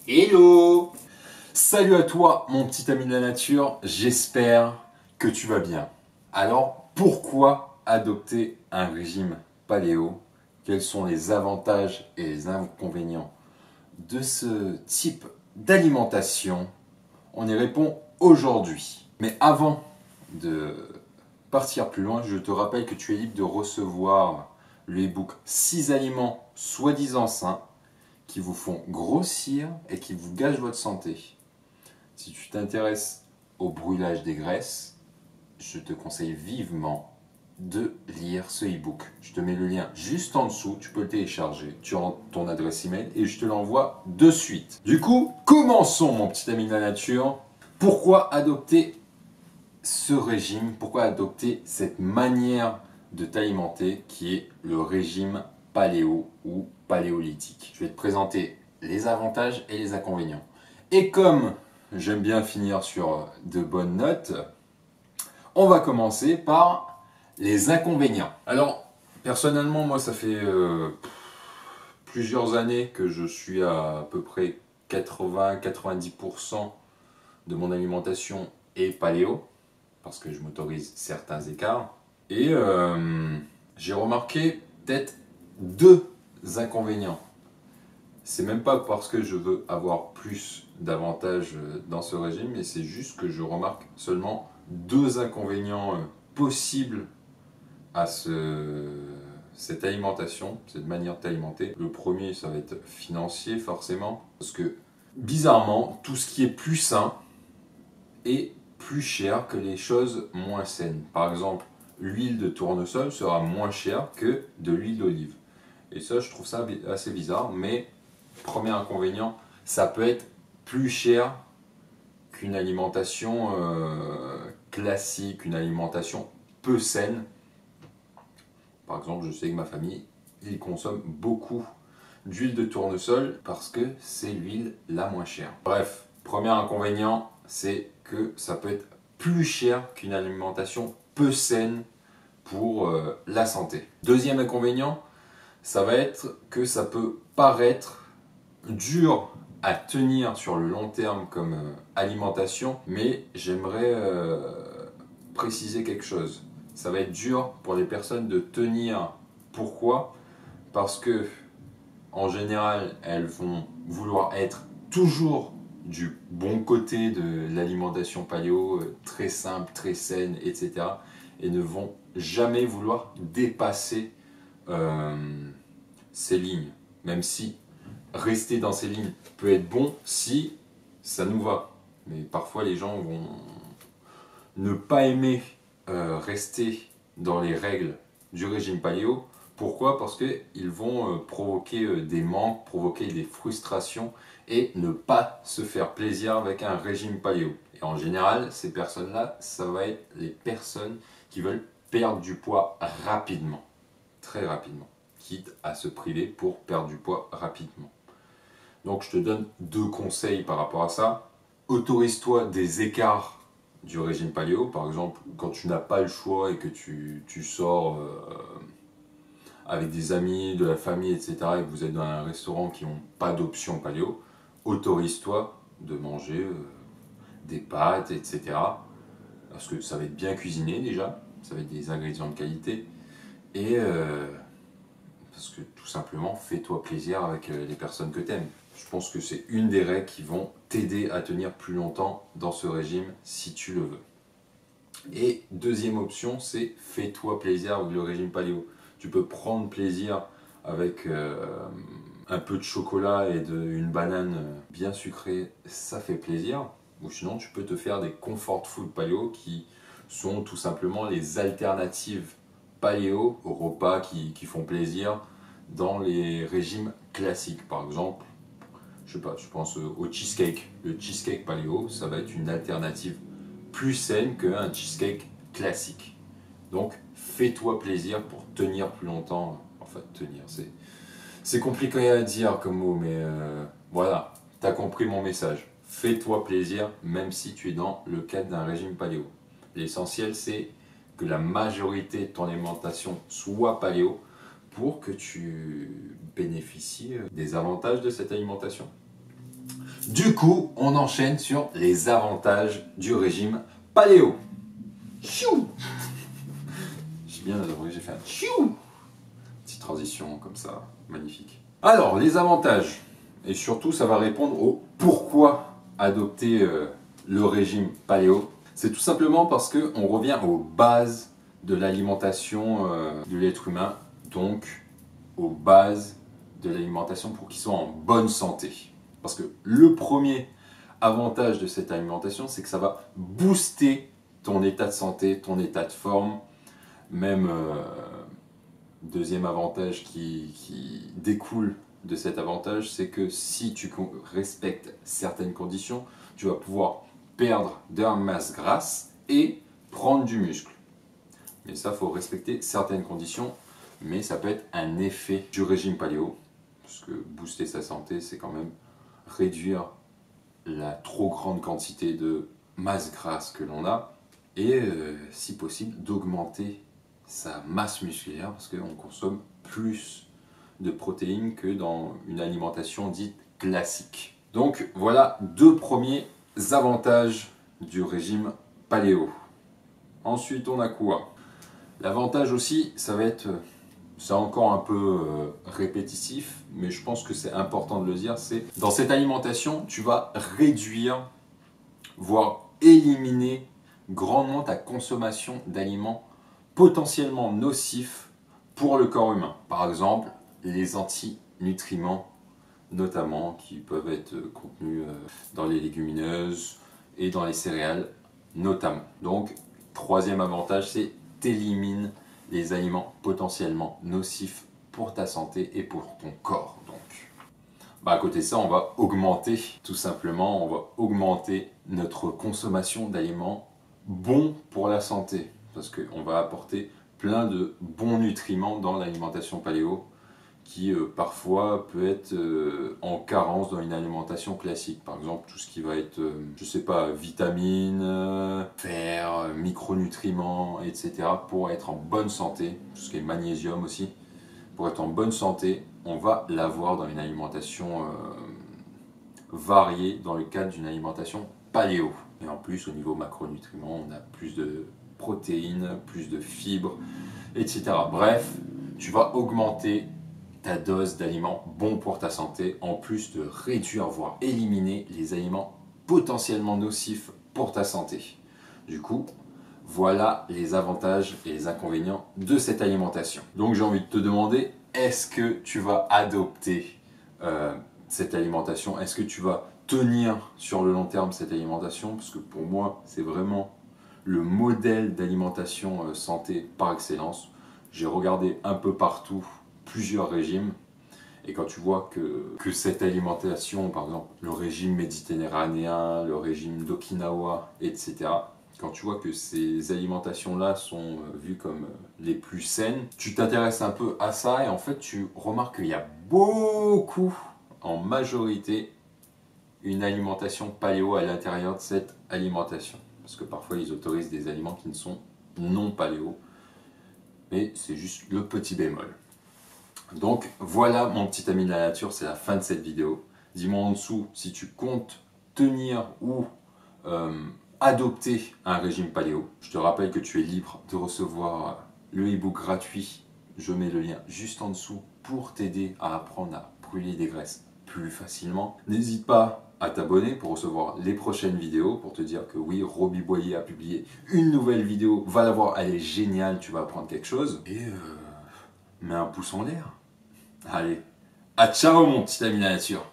Hello! Salut à toi mon petit ami de la nature, j'espère que tu vas bien. Alors pourquoi adopter un régime paléo? Quels sont les avantages et les inconvénients de ce type d'alimentation? On y répond aujourd'hui. Mais avant de partir plus loin, je te rappelle que tu es libre de recevoir le e-book 6 aliments soi-disant sains qui vous font grossir et qui vous gâchent votre santé. Si tu t'intéresses au brûlage des graisses, je te conseille vivement de lire ce e-book. Je te mets le lien juste en dessous, tu peux le télécharger, tu rentres ton adresse email et je te l'envoie de suite. Du coup, commençons mon petit ami de la nature. Pourquoi adopter ce régime? Pourquoi adopter cette manière de t'alimenter qui est le régime paléo ou paléolithique? Je vais te présenter les avantages et les inconvénients. Et comme j'aime bien finir sur de bonnes notes, on va commencer par les inconvénients. Alors, personnellement, moi, ça fait plusieurs années que je suis à peu près 80-90% de mon alimentation est paléo, parce que je m'autorise certains écarts. Et j'ai remarqué peut-être deux inconvénients. C'est même pas parce que je veux avoir plus d'avantages dans ce régime, mais c'est juste que je remarque seulement deux inconvénients possibles à cette alimentation, cette manière de t'alimenter. Le premier, ça va être financier forcément, parce que bizarrement, tout ce qui est plus sain est plus cher que les choses moins saines. Par exemple, l'huile de tournesol sera moins chère que de l'huile d'olive. Et ça, je trouve ça assez bizarre, mais premier inconvénient, ça peut être plus cher qu'une alimentation classique, une alimentation peu saine. Par exemple, je sais que ma famille, ils consomment beaucoup d'huile de tournesol parce que c'est l'huile la moins chère. Bref, premier inconvénient, c'est que ça peut être plus cher qu'une alimentation peu saine pour la santé. Deuxième inconvénient, ça va être que ça peut paraître dur à tenir sur le long terme comme alimentation, mais j'aimerais préciser quelque chose. Ça va être dur pour les personnes de tenir. Pourquoi? Parce que en général, elles vont vouloir être toujours du bon côté de l'alimentation paléo, très simple, très saine, etc. Et ne vont jamais vouloir dépasser ces lignes, même si rester dans ces lignes peut être bon si ça nous va. Mais parfois les gens vont ne pas aimer rester dans les règles du régime paléo. Pourquoi? Parce qu'ils vont provoquer des manques, provoquer des frustrations et ne pas se faire plaisir avec un régime paléo. Et en général, ces personnes-là, ça va être les personnes qui veulent perdre du poids rapidement, très rapidement, quitte à se priver pour perdre du poids rapidement. Donc je te donne deux conseils par rapport à ça. Autorise-toi des écarts du régime paléo. Par exemple, quand tu n'as pas le choix et que tu sors avec des amis, de la famille, etc. et que vous êtes dans un restaurant qui n'ont pas d'option paléo, autorise-toi de manger des pâtes, etc. Parce que ça va être bien cuisiné déjà, ça va être des ingrédients de qualité. Et parce que tout simplement, fais-toi plaisir avec les personnes que tu aimes. Je pense que c'est une des règles qui vont t'aider à tenir plus longtemps dans ce régime si tu le veux. Et deuxième option, c'est fais-toi plaisir avec le régime paléo. Tu peux prendre plaisir avec un peu de chocolat et une banane bien sucrée, ça fait plaisir. Ou sinon, tu peux te faire des comfort food paléo qui sont tout simplement les alternatives paléo aux repas qui font plaisir dans les régimes classiques. Par exemple, je sais pas, je pense au cheesecake. Le cheesecake paléo, ça va être une alternative plus saine qu'un cheesecake classique. Donc, fais-toi plaisir pour tenir plus longtemps. Enfin, tenir, c'est compliqué à dire comme mot, mais voilà, tu as compris mon message. Fais-toi plaisir, même si tu es dans le cadre d'un régime paléo. L'essentiel, c'est que la majorité de ton alimentation soit paléo pour que tu bénéficies des avantages de cette alimentation. Du coup, on enchaîne sur les avantages du régime paléo. Chou. J'ai bien adoré, j'ai fait un chou. Petite transition comme ça, magnifique. Alors, les avantages. Et surtout, ça va répondre au pourquoi adopter le régime paléo. C'est tout simplement parce qu'on revient aux bases de l'alimentation de l'être humain, donc aux bases de l'alimentation pour qu'ils soient en bonne santé. Parce que le premier avantage de cette alimentation, c'est que ça va booster ton état de santé, ton état de forme. Même deuxième avantage qui découle de cet avantage, c'est que si tu respectes certaines conditions, tu vas pouvoir perdre de la masse grasse et prendre du muscle. Mais ça, il faut respecter certaines conditions, mais ça peut être un effet du régime paléo, parce que booster sa santé, c'est quand même réduire la trop grande quantité de masse grasse que l'on a, et si possible, d'augmenter sa masse musculaire, parce qu'on consomme plus de protéines que dans une alimentation dite classique. Donc voilà deux premiers avantages du régime paléo. Ensuite on a quoi? L'avantage aussi, ça va être, c'est encore un peu répétitif, mais je pense que c'est important de le dire, c'est dans cette alimentation, tu vas réduire, voire éliminer grandement ta consommation d'aliments potentiellement nocifs pour le corps humain. Par exemple, les antinutriments, notamment, qui peuvent être contenus dans les légumineuses et dans les céréales, notamment. Donc, troisième avantage, c'est t'élimines les aliments potentiellement nocifs pour ta santé et pour ton corps. Donc, à côté de ça, on va augmenter, tout simplement, on va augmenter notre consommation d'aliments bons pour la santé. Parce qu'on va apporter plein de bons nutriments dans l'alimentation paléo qui parfois peut être en carence dans une alimentation classique. Par exemple, tout ce qui va être, je sais pas, vitamines, fer, micronutriments, etc. pour être en bonne santé, tout ce qui est magnésium aussi, pour être en bonne santé, on va l'avoir dans une alimentation variée dans le cadre d'une alimentation paléo. Et en plus, au niveau macronutriments, on a plus de protéines, plus de fibres, etc. Bref, tu vas augmenter ta dose d'aliments bons pour ta santé, en plus de réduire, voire éliminer les aliments potentiellement nocifs pour ta santé. Du coup, voilà les avantages et les inconvénients de cette alimentation. Donc j'ai envie de te demander, est-ce que tu vas adopter cette alimentation? Est-ce que tu vas tenir sur le long terme cette alimentation? Parce que pour moi, c'est vraiment le modèle d'alimentation santé par excellence. J'ai regardé un peu partout plusieurs régimes, et quand tu vois que cette alimentation, par exemple le régime méditerranéen, le régime d'Okinawa, etc., quand tu vois que ces alimentations-là sont vues comme les plus saines, tu t'intéresses un peu à ça et en fait tu remarques qu'il y a beaucoup, en majorité, une alimentation paléo à l'intérieur de cette alimentation. Parce que parfois ils autorisent des aliments qui ne sont non paléo, mais c'est juste le petit bémol. Donc voilà mon petit ami de la nature, c'est la fin de cette vidéo. Dis-moi en dessous si tu comptes tenir ou adopter un régime paléo. Je te rappelle que tu es libre de recevoir le e-book gratuit. Je mets le lien juste en dessous pour t'aider à apprendre à brûler des graisses plus facilement. N'hésite pas à t'abonner pour recevoir les prochaines vidéos, pour te dire que oui, Roby Boyer a publié une nouvelle vidéo. Va la voir, elle est géniale, tu vas apprendre quelque chose. Et mets un pouce en l'air. Allez, à ciao mon petit ami de la nature.